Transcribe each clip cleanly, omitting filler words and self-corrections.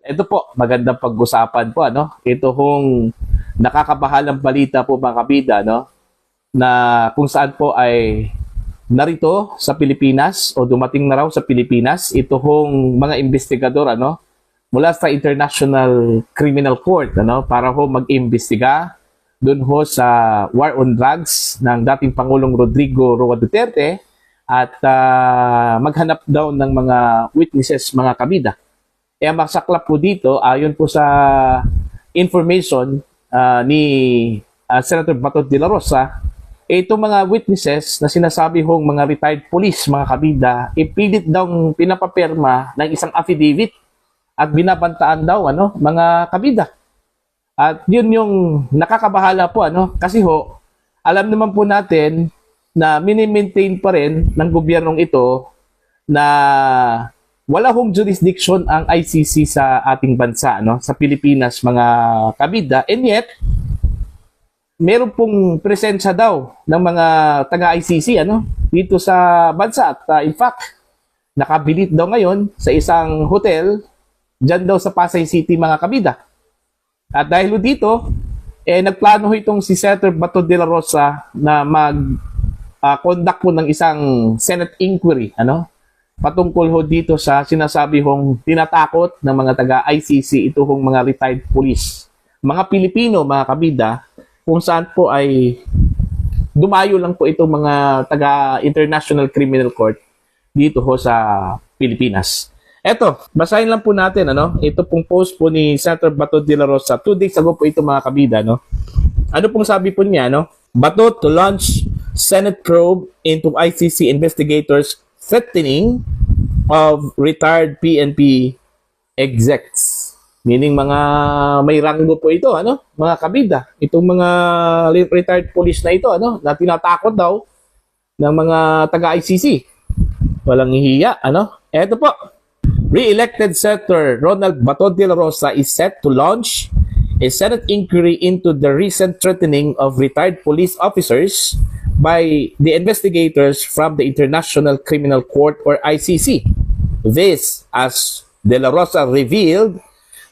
Ito po, magandang pag-usapan po, ano? Ito hong nakakabahalang balita po mga kabida, no? Na kung saan po ay narito sa Pilipinas o dumating na raw sa Pilipinas, ito hong mga investigador, ano? Mula sa International Criminal Court, ano? Para ho mag-imbestiga doon ho sa war on drugs ng dating Pangulong Rodrigo Roa Duterte at maghanap daw ng mga witnesses, mga kabida. Kaya masaklap po dito, ayon po sa information ni Senator Bato de la Rosa, itong mga witnesses na sinasabi hong mga retired police, mga kabida, ipilit daw pinapapirma ng isang affidavit at binabantaan daw, ano, mga kabida. At yun yung nakakabahala po, ano, kasi ho, alam naman po natin na mini-maintain pa rin ng gobyernong ito na wala hong jurisdiction ang ICC sa ating bansa, no? Sa Pilipinas, mga kabida. And yet, meron pong presensya daw ng mga taga-ICC, ano? Dito sa bansa. At in fact, nakabilit daw ngayon sa isang hotel dyan daw sa Pasay City, mga kabida. At dahil dito, nagplano itong si Senator Bato de la Rosa na mag-conduct po ng isang Senate inquiry, ano? Patungkol ho dito sa sinasabi hong tinatakot ng mga taga-ICC, ito hong mga retired police. Mga Pilipino, mga kabida, kung saan po ay dumayo lang po itong mga taga-International Criminal Court dito ho sa Pilipinas. Eto, basahin lang po natin, ano? Ito pong post po ni Senator Bato de la Rosa. 2 days ago po ito, mga kabida, no? Ano pong sabi po niya, no? Bato to launch Senate probe into ICC investigators threatening of retired PNP execs. Meaning mga may ranggo po ito, ano? Mga kabida. Itong mga retired police na ito, ano? Na tinatakot daw ng mga taga-ICC. Walang hihiya, ano? Eto po. Re-elected Senator Ronald Bato de la Rosa is set to launch a Senate inquiry into the recent threatening of retired police officers by the investigators from the International Criminal Court or ICC. This, as De La Rosa revealed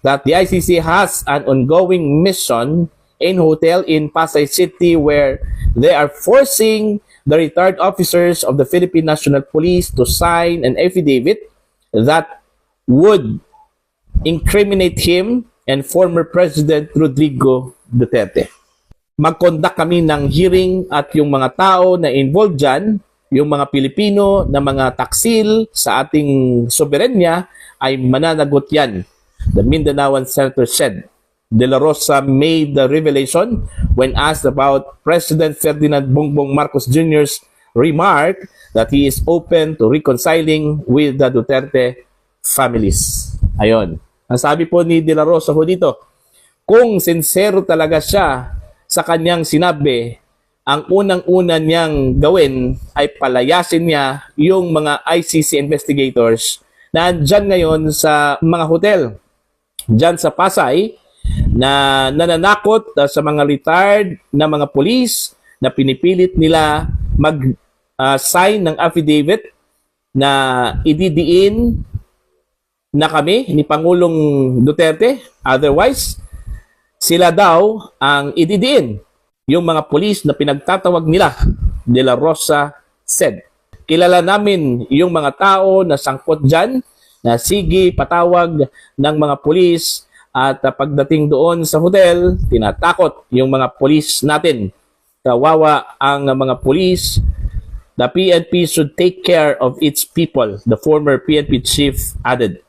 that the ICC has an ongoing mission in hotel in Pasay City where they are forcing the retired officers of the Philippine National Police to sign an affidavit that would incriminate him and former President Rodrigo Duterte. Mag-conduct kami ng hearing at yung mga tao na involved dyan, yung mga Pilipino na mga taksil sa ating soberenya ay mananagot yan. The Mindanaoan Senator said. De la Rosa made the revelation when asked about President Ferdinand Bongbong Marcos Jr.'s remark that he is open to reconciling with the Duterte families. Ayon. Ang sabi po ni De la Rosa ho dito, kung sincero talaga siya sa kanyang sinabi, ang unang-una niyang gawin ay palayasin niya yung mga ICC investigators na andyan ngayon sa mga hotel dyan sa Pasay na nananakot sa mga retired na mga police na pinipilit nila mag-sign ng affidavit na ididiin na kami ni Pangulong Duterte. Otherwise, sila daw ang ididiin. Yung mga pulis na pinagtatawag nila, De La Rosa said. Kilala namin yung mga tao na sangkot dyan, na sige patawag ng mga pulis at pagdating doon sa hotel, tinatakot yung mga pulis natin. Kawawa ang mga pulis. The PNP should take care of its people, the former PNP chief added.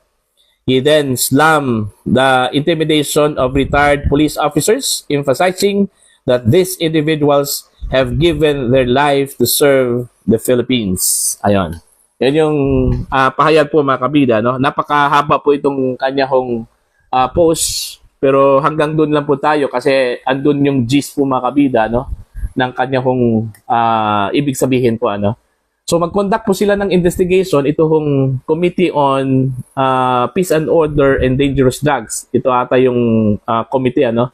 He then slammed the intimidation of retired police officers, emphasizing that these individuals have given their life to serve the Philippines. Ayon. Yan yung pahayag po, mga kabida, no? Napakahaba po itong kanyang post, pero hanggang doon lang po tayo kasi andun yung gist po, mga kabida, no? Ng kanyang ibig sabihin po, ano? So mag-conduct po sila ng investigation, ito hong Committee on Peace and Order and Dangerous Drugs. Ito ata yung committee, ano,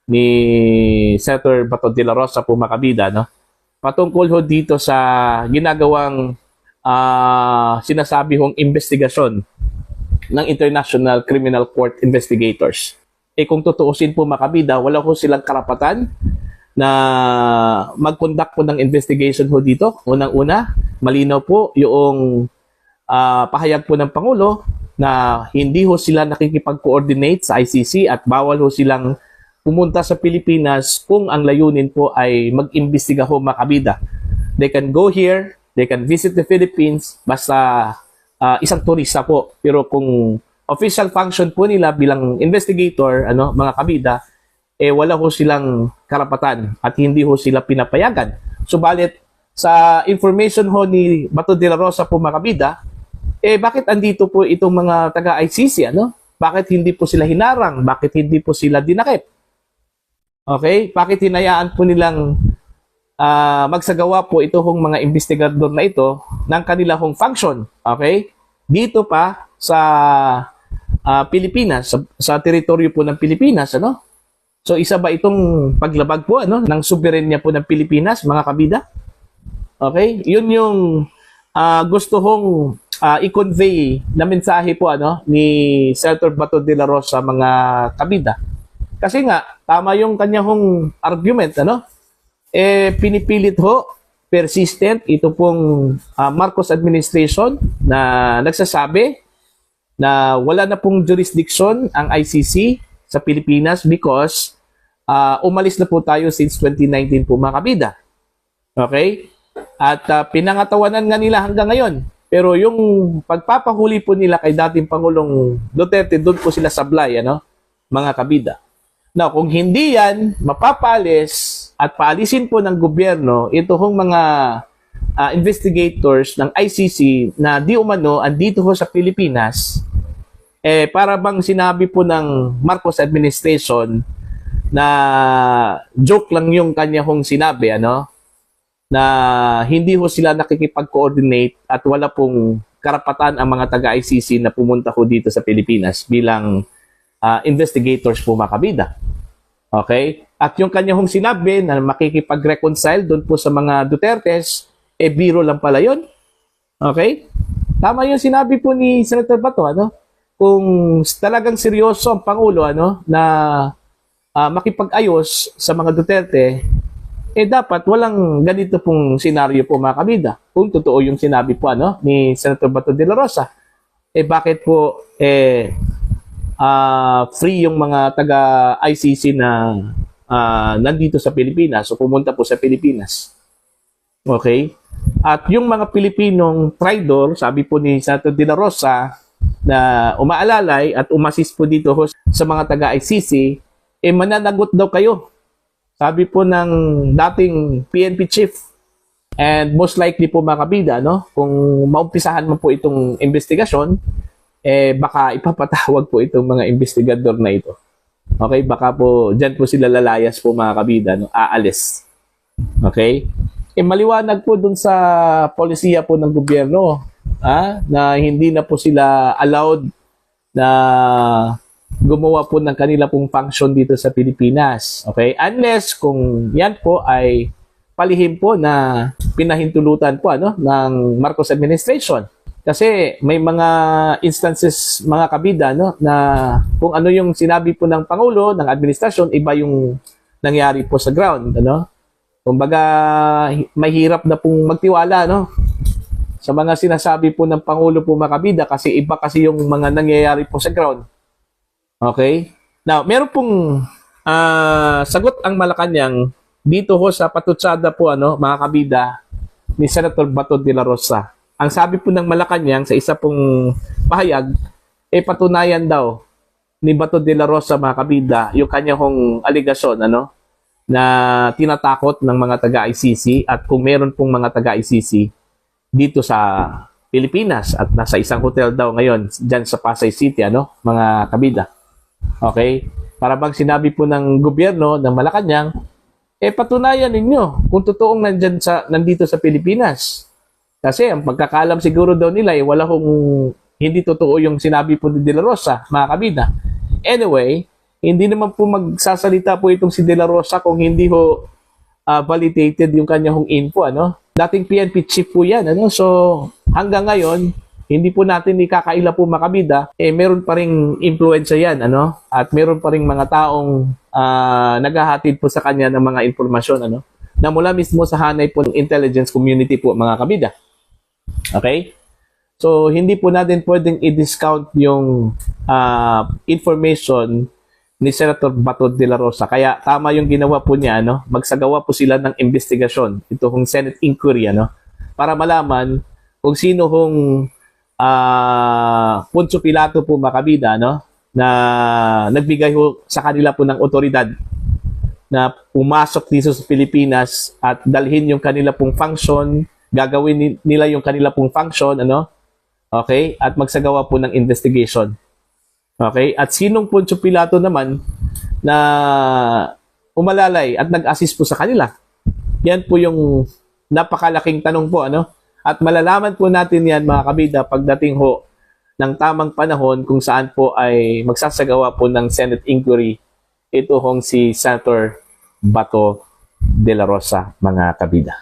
ni Senator Bato de la Rosa po, mga kabida, no? Patungkol ho dito sa ginagawang sinasabi hong investigasyon ng International Criminal Court investigators. Kung tutuusin po mga kabida, wala ko silang karapatan na mag-conduct po ng investigation ho dito. Unang-una, malinaw po yung pahayag po ng Pangulo na hindi ho sila nakikipag-coordinate sa ICC at bawal ho silang pumunta sa Pilipinas kung ang layunin po ay mag-imbestiga ho mga kabida. They can go here, they can visit the Philippines, basta isang turista po. Pero kung official function po nila bilang investigator, mga kabida, wala ho silang karapatan at hindi ho sila pinapayagan. Subalit, sa information ho ni Bato de la Rosa po mga kabida, bakit andito po itong mga taga-ICC, Bakit hindi po sila hinarang? Bakit hindi po sila dinakip? Okay? Bakit hinayaan po nilang magsagawa po itong mga investigador na ito ng kanilang function? Okay? Dito pa sa Pilipinas, sa teritoryo po ng Pilipinas, So isa ba itong paglabag po ng soberenya po ng Pilipinas, mga kabida? Okay? Yun yung gusto kong i-convey na mensahe po ni Senator Bato de la Rosa, mga kabida. Kasi nga tama yung kanyang argument, pinipilit ho, persistent ito pong Marcos administration na nagsasabi na wala na pong jurisdiction ang ICC sa Pilipinas because umalis na po tayo since 2019 po mga kabida. Okay? At pinangatawanan nga nila hanggang ngayon. Pero yung pagpapahuli po nila kay dating Pangulong Duterte, doon po sila sablay, mga kabida. Now, kung hindi yan mapapalis at paalisin po ng gobyerno, ito hong mga investigators ng ICC na di umano andito ho sa Pilipinas, para bang sinabi po ng Marcos administration na joke lang yung kanya hong sinabi, na hindi ho sila nakikipag-coordinate at wala pong karapatan ang mga taga-ICC na pumunta ho dito sa Pilipinas bilang investigators po mga kabida. Okay? At yung kanya hong sinabi na makikipag-reconcile doon po sa mga Dutertes, biro lang pala yun. Okay? Tama yung sinabi po ni Senator Bato, kung talagang seryoso ang Pangulo, na makipag-ayos sa mga Duterte, dapat walang ganito pong senaryo po mga kabida. Kung totoo yung sinabi po ni Senator Bato de la Rosa, bakit po free yung mga taga-ICC na nandito sa Pilipinas o pumunta po sa Pilipinas? Okay? At yung mga Pilipinong traidor, sabi po ni Senator de la Rosa, na umaalalay at umasis po dito sa mga taga-ICC, mananagot daw kayo. Sabi po ng dating PNP chief, and most likely po mga kabida, kung maumpisahan mo po itong investigasyon, baka ipapatawag po itong mga investigador na ito. Okay? Baka po, dyan po sila lalayas po mga kabida, aalis. Okay? Maliwanag po dun sa polisiya po ng gobyerno, na hindi na po sila allowed na gumawa po ng kanila pong function dito sa Pilipinas. Okay? Unless kung yan po ay palihim po na pinahintulutan po ng Marcos administration. Kasi may mga instances mga kabida na kung ano yung sinabi po ng Pangulo, ng administrasyon, iba yung nangyari po sa ground. Kumbaga, mahirap na pong magtiwala sa mga sinasabi po ng Pangulo po mga kabida kasi iba kasi yung mga nangyayari po sa ground. Okay? Now, meron pong sagot ang Malacanang dito ho sa patutsada po mga kabida ni Senator Bato de la Rosa. Ang sabi po ng Malacanang sa isa pong pahayag, patunayan daw ni Bato de la Rosa mga kabida yung kanyang aligasyon na tinatakot ng mga taga-ICC at kung meron pong mga taga-ICC dito sa Pilipinas at nasa isang hotel daw ngayon dyan sa Pasay City, mga kabida. Okay? Para bang sinabi po ng gobyerno ng Malacanang, patunayan ninyo kung totoong nandito sa Pilipinas. Kasi ang pagkakalam siguro daw nila, wala hindi totoo yung sinabi po ni De La Rosa, mga kabida. Anyway, hindi naman po magsasalita po itong si De La Rosa kung hindi ho validated yung kanyang info, Dating PNP chief po yan, So, hanggang ngayon, hindi po natin ikakaila po mga kabida, meron pa ring impluensya yan, ano? At meron pa ring mga taong naghahatid po sa kanya ng mga impormasyon, ano? Na mula mismo sa hanay po ng intelligence community po mga kabida. Okay? So, hindi po natin pwedeng i-discount yung information ni Senator Bato de la Rosa. Kaya tama yung ginawa po niya, ano? Magsagawa po sila ng investigasyon, ito hong Senate inquiry, ano? Para malaman kung sino hong Poncio Pilato po makabida, no? Na nagbigay ho sa kanila po ng otoridad na pumasok dito sa Pilipinas at dalhin yung kanila pong function, gagawin nila yung kanila pong function, ano? Okay? At magsagawa po ng investigation. Okay? At sinong Poncio Pilato naman na umalalay at nag-assist po sa kanila? Yan po yung napakalaking tanong po, ano? At malalaman po natin yan, mga kabida, pagdating ho ng tamang panahon kung saan po ay magsasagawa po ng Senate inquiry ito hong si Senator Bato de la Rosa, mga kabida.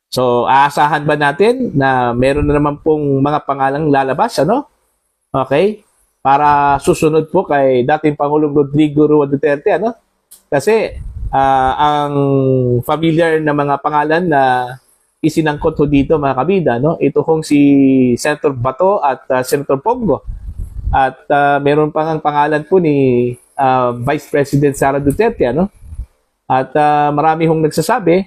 So, aasahan ba natin na meron na naman pong mga pangalang lalabas, ano? Okay? Para susunod po kay dating Pangulong Rodrigo Roa Duterte, ano? Kasi ang familiar na mga pangalan na isinangkot ho dito, mga kabida, no? Ito hong si Senator Bato at Senator Pongo. At meron pang ang pangalan po ni Vice President Sara Duterte, ano? At marami hong nagsasabi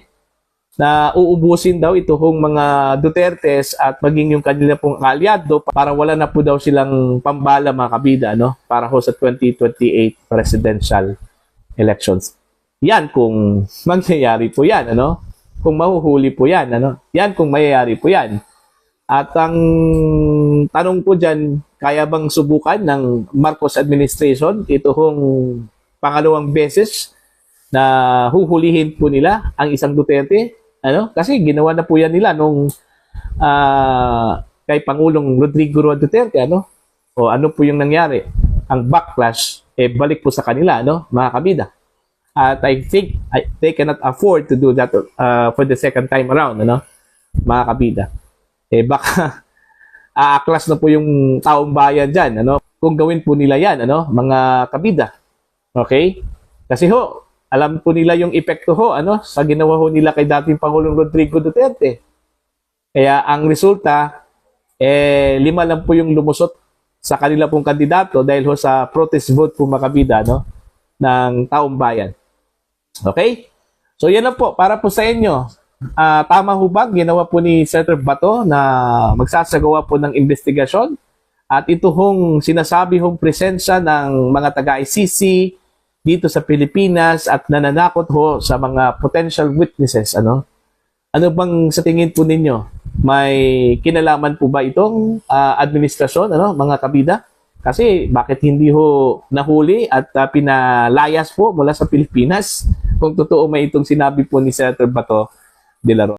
na uubusin daw ito hong mga Dutertes at maging yung kanila pong aliado para wala na po daw silang pambala, mga kabida, no? Para ho sa 2028 presidential elections. Yan kung mangyayari po yan, ano? Kung mahuhuli po yan, ano? Yan kung mayayari po yan. At ang tanong po dyan, kaya bang subukan ng Marcos administration ito hong pangalawang beses na huhulihin po nila ang isang Duterte? Ano? Kasi ginawa na po yan nila nung kay Pangulong Rodrigo Roa Duterte, ano? O ano po yung nangyari? Ang backlash, balik po sa kanila, ano? Mga kabida. At I think they cannot afford to do that for the second time around, ano? Mga kabida. Baka aaklas na po yung taong bayan dyan, ano? Kung gawin po nila yan, ano? Mga kabida. Okay? Kasi ho, alam po nila yung epekto ho, ano? Sa ginawa ho nila kay dating Pangulong Rodrigo Duterte. Kaya ang resulta, 5 lang po yung lumusot sa kanila pong kandidato dahil ho sa protest vote po, mga kabida, no? Ng taong bayan. Okay? So yan lang po, para po sa inyo. Tama ho ba ginawa po ni Senator Bato na magsasagawa po ng investigasyon? At ito hong sinasabi hong presensya ng mga taga-ICC dito sa Pilipinas at nananakot ho sa mga potential witnesses, ano? Ano bang sa tingin po ninyo? May kinalaman po ba itong administrasyon, ano, mga kabida? Kasi bakit hindi ho nahuli at pinalayas po mula sa Pilipinas kung totoo may itong sinabi po ni Senator Bato de la Rosa?